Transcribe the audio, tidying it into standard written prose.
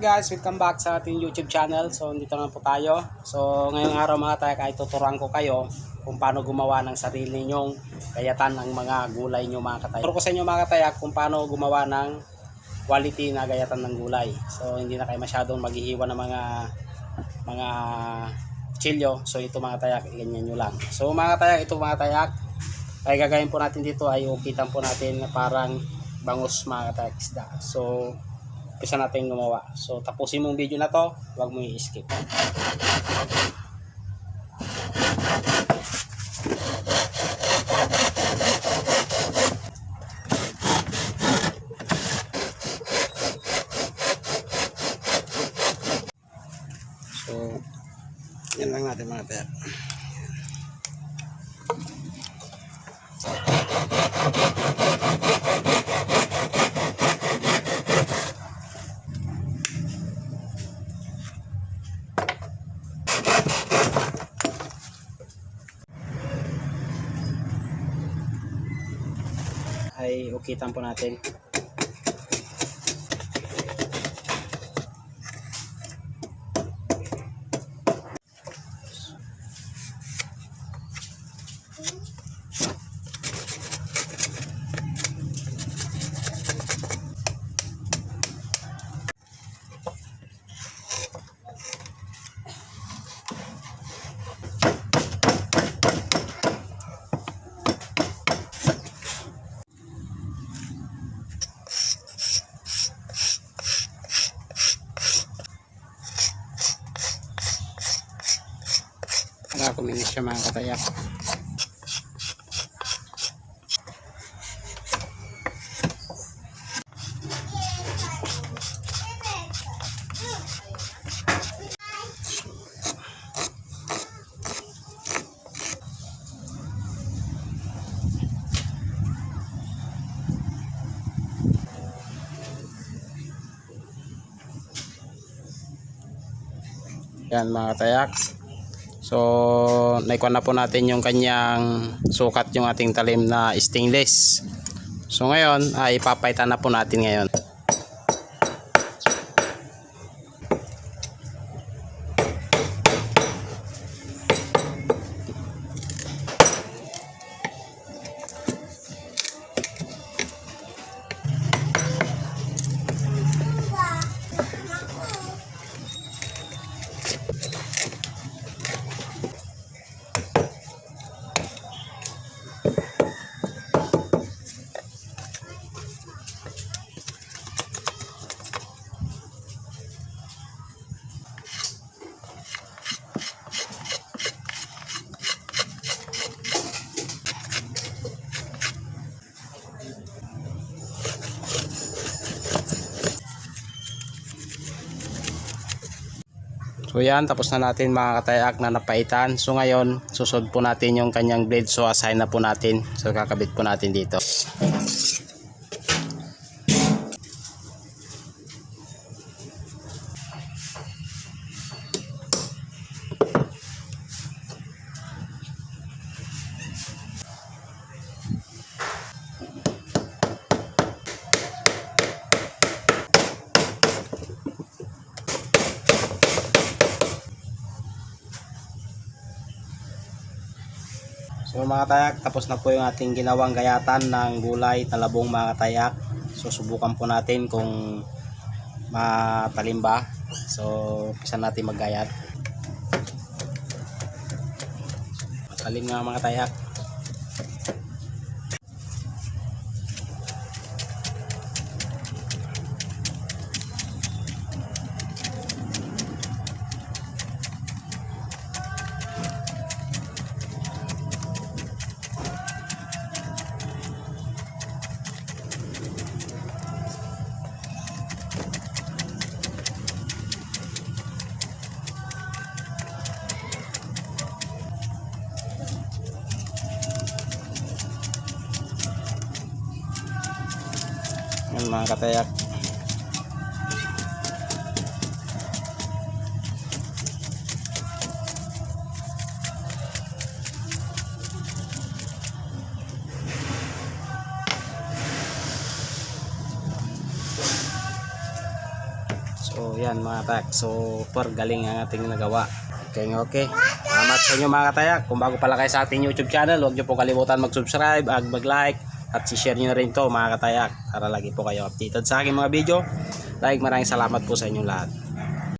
Guys, welcome back sa ating YouTube channel. So, dito na po tayo. So, ngayong araw mga tayak ay tuturuan ko kayo kung paano gumawa ng sarili nyong gayatan ng mga gulay nyo mga katayak. Turo ko sa inyo mga katayak kung paano gumawa ng quality na gayatan ng gulay. So, hindi na kayo masyadong maghihiwa ng mga chilyo. So, ito mga tayak, ganyan nyo lang. So, mga tayak, ito mga tayak, ay gagawin po natin dito ay upitan po natin na parang bangus mga katayak isda. So, isa natin gumawa. So, tapusin mong video na to, huwag mo i-skip. So, yan lang natin mga tayo. Ay ukitan po natin. Para kuminis siya mga katayak. Yan mga katayak. So, naikuha na po natin yung kanyang sukat yung ating talim na stainless. So, ngayon ay ipapaitan na po natin ngayon. So yan, tapos na natin mga katayak na napaitan. So ngayon, susod po natin yung kanyang blade. So assign na po natin. So kakabit po natin dito. So mga tayak, tapos na po yung ating ginawang gayatan ng gulay, talabong mga tayak. So subukan po natin kung matalim ba. So umpisa natin maggayat. Matalim nga mga tayak. Yan mga katayak. So yan. Ayan mga katayak. Super galing ang ating nagawa. Okay. Salamat sa inyo mga katayak. Kung bago pala kayo sa ating YouTube channel, huwag nyo po kalimutan mag-subscribe at mag-like at si-share nyo rin to mga katayak para lagi po kayo updated sa aking mga video. Maraming salamat po sa inyong lahat.